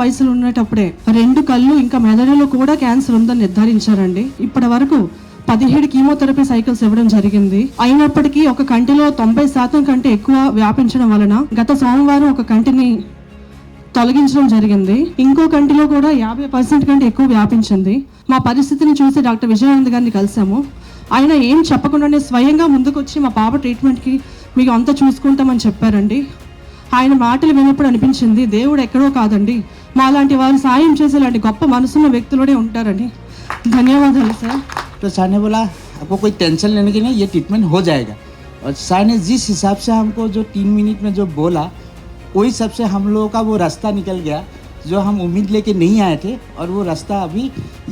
వయసులో ఉండేటప్పుడే 2 కళ్ళు ఇంకా మెదడులో కూడా క్యాన్సర్ ఉందని నిర్ధారించారండి. ఇప్పటి వరకు 17 కీమోథెరపీ సైకిల్స్ ఇవ్వడం జరిగింది. అయినప్పటికీ ఒక కంటిలో 90% కంటే ఎక్కువ వ్యాపించడం వలన గత సోమవారం ఒక కంటిని తొలగించడం జరిగింది. ఇంకో కంటిలో కూడా 50% కంటే ఎక్కువ వ్యాపించింది. మా పరిస్థితిని చూసి డాక్టర్ విజయానంద్ గారిని కలిసాము. ఆయన ఏం చెప్పకుండానే స్వయంగా ముందుకొచ్చి మా పాప ట్రీట్మెంట్కి మీకు అంతా చూసుకుంటామని చెప్పారండి. ఆయన మాటలు విన్నప్పుడు అనిపించింది దేవుడు ఎక్కడో కాదండి, మాలాంటి వారు సాయం చేసేలాంటి గొప్ప మనసున్న వ్యక్తులనే ఉంటారని. ధన్యవాదాలు సార్. तो सर ने बोला आपको कोई टेंशन लेने की नहीं, ये ट्रीटमेंट हो जाएगा। और सर ने जिस हिसाब से हमको जो 3 मिनट में जो बोला वही सबसे हम लोगों का वो रास्ता निकल गया जो हम उम्मीद लेके नहीं आए थे। और वो रास्ता अभी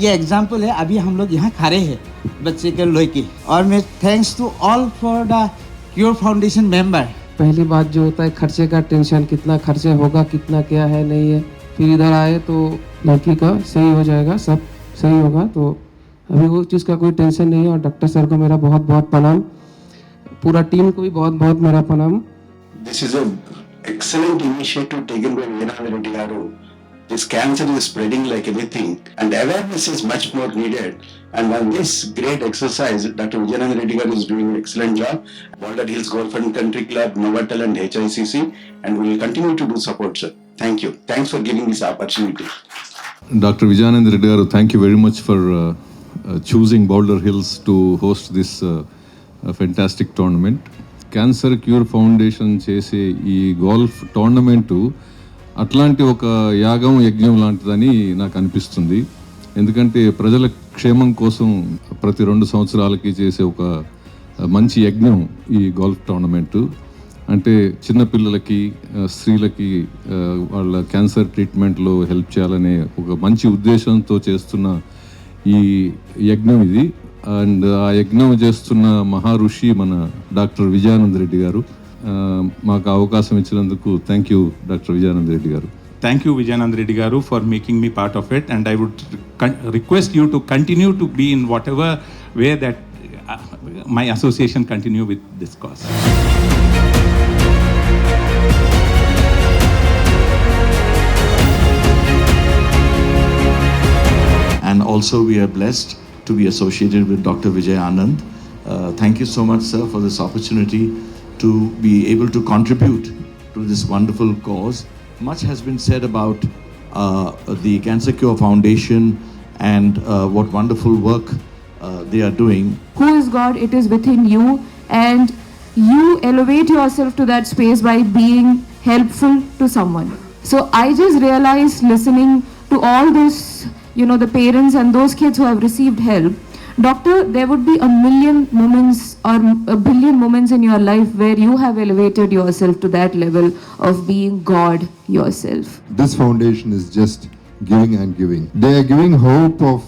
ये एग्जाम्पल है, अभी हम लोग यहाँ खड़े हैं बच्चे के लोई की। और मैं thanks to all for the Cure Foundation member. पहली बात जो होता है खर्चे का टेंशन, कितना खर्चे होगा, कितना क्या है नहीं है। फिर इधर आए तो लड़की का सही हो जाएगा, सब सही होगा। तो अभी वो चीज़ का कोई टेंशन नहीं है। और डॉक्टर सर को मेरा बहुत बहुत प्रणाम, पूरा टीम को भी बहुत बहुत मेरा प्रणाम। This is an excellent initiative taken by Vijayanand Reddy garu. This cancer is spreading like anything and awareness is much more needed. And on this great exercise, Dr. Vijayanand Reddy garu is doing an excellent job. Boulder Hills Golf and Country Club, Novotel and HICC, and we will continue to do support, sir. Thank you. Thanks for giving this opportunity. Dr. Vijayanand Reddy garu, thank you very much for choosing Boulder Hills to host this fantastic tournament. Cancer cure foundation చేసే ఈ golf tournament అట్లాంటి ఒక యాగం యజ్ఞం లాంటిదని నాకు అనిపిస్తుంది. ఎందుకంటే ప్రజల క్షేమం కోసం ప్రతి 2 సంవత్సరాలకి చేసే ఒక మంచి యజ్ఞం ఈ గోల్ఫ్ టోర్నమెంటు. అంటే చిన్నపిల్లలకి, స్త్రీలకి వాళ్ళ క్యాన్సర్ ట్రీట్మెంట్లో హెల్ప్ చేయాలనే ఒక మంచి ఉద్దేశంతో చేస్తున్న ఈ యజ్ఞం ఇది. అండ్ ఆ యజ్ఞం చేస్తున్న మహారుషి మన డాక్టర్ విజయానంద్ రెడ్డి గారు. మాకు అవకాశం ఇచ్చినందుకు thank you doctor Vijayanand Reddy గారు. Thank you Vijayanand Reddy garu for making me part of it, and I would request you to continue to be in whatever way that my association continue with this cause. And also we are blessed to be associated with Dr. Vijay Anand. Thank you so much, sir, for this opportunity to be able to contribute to this wonderful cause. Much has been said about the Cancer Cure Foundation and what wonderful work they are doing. Who is God? It is within you, and you elevate yourself to that space by being helpful to someone. So I just realized, listening to all those, the parents and those kids who have received help, doctor, there would be a million moments or a billion moments in your life where you have elevated yourself to that level of being God yourself. This foundation is just giving and giving. They are giving hope of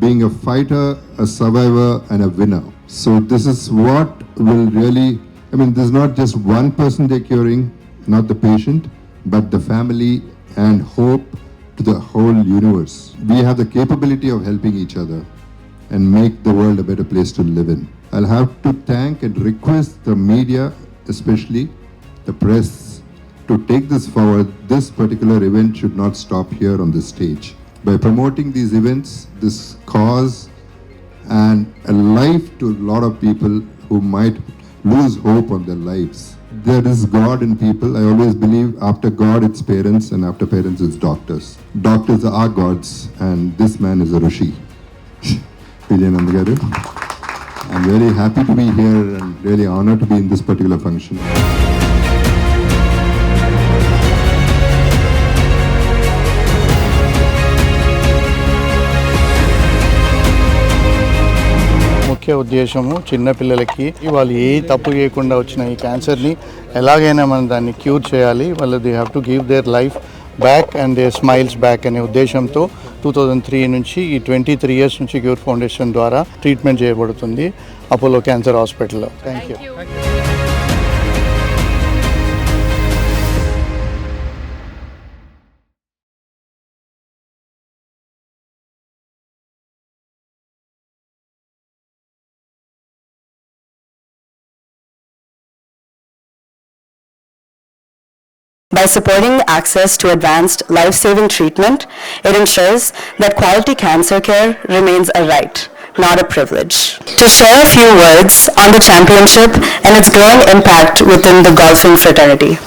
being a fighter, a survivor and a winner. So this is what will really, this is not just one person they're curing, not the patient, but the family, and hope to the whole universe. We have the capability of helping each other and make the world a better place to live in. I'll have to thank and request the media, especially the press, to take this forward. This particular event should not stop here on this stage. By promoting these events, this cause, and a life to a lot of people who might lose hope on their lives. There is God in people. I always believe after God it's parents, and after parents it's doctors. Doctors are gods, and this man is a Rishi. Vijayanand garu, I'm very happy to be here and really honored to be in this particular function. ముఖ్య ఉద్దేశము చిన్నపిల్లలకి వాళ్ళు ఏ తప్పు చేయకుండా వచ్చిన ఈ క్యాన్సర్ని ఎలాగైనా మనం దాన్ని క్యూర్ చేయాలి. వాళ్ళు they have to give their life back and their smiles back అనే ఉద్దేశంతో 2003 నుంచి ఈ 23 years నుంచి క్యూర్ ఫౌండేషన్ ద్వారా ట్రీట్మెంట్ చేయబడుతుంది అపోలో క్యాన్సర్ హాస్పిటల్లో. Thank you. By supporting access to advanced life-saving treatment, it ensures that quality cancer care remains a right, not a privilege. To share a few words on the championship and its growing impact within the golfing fraternity.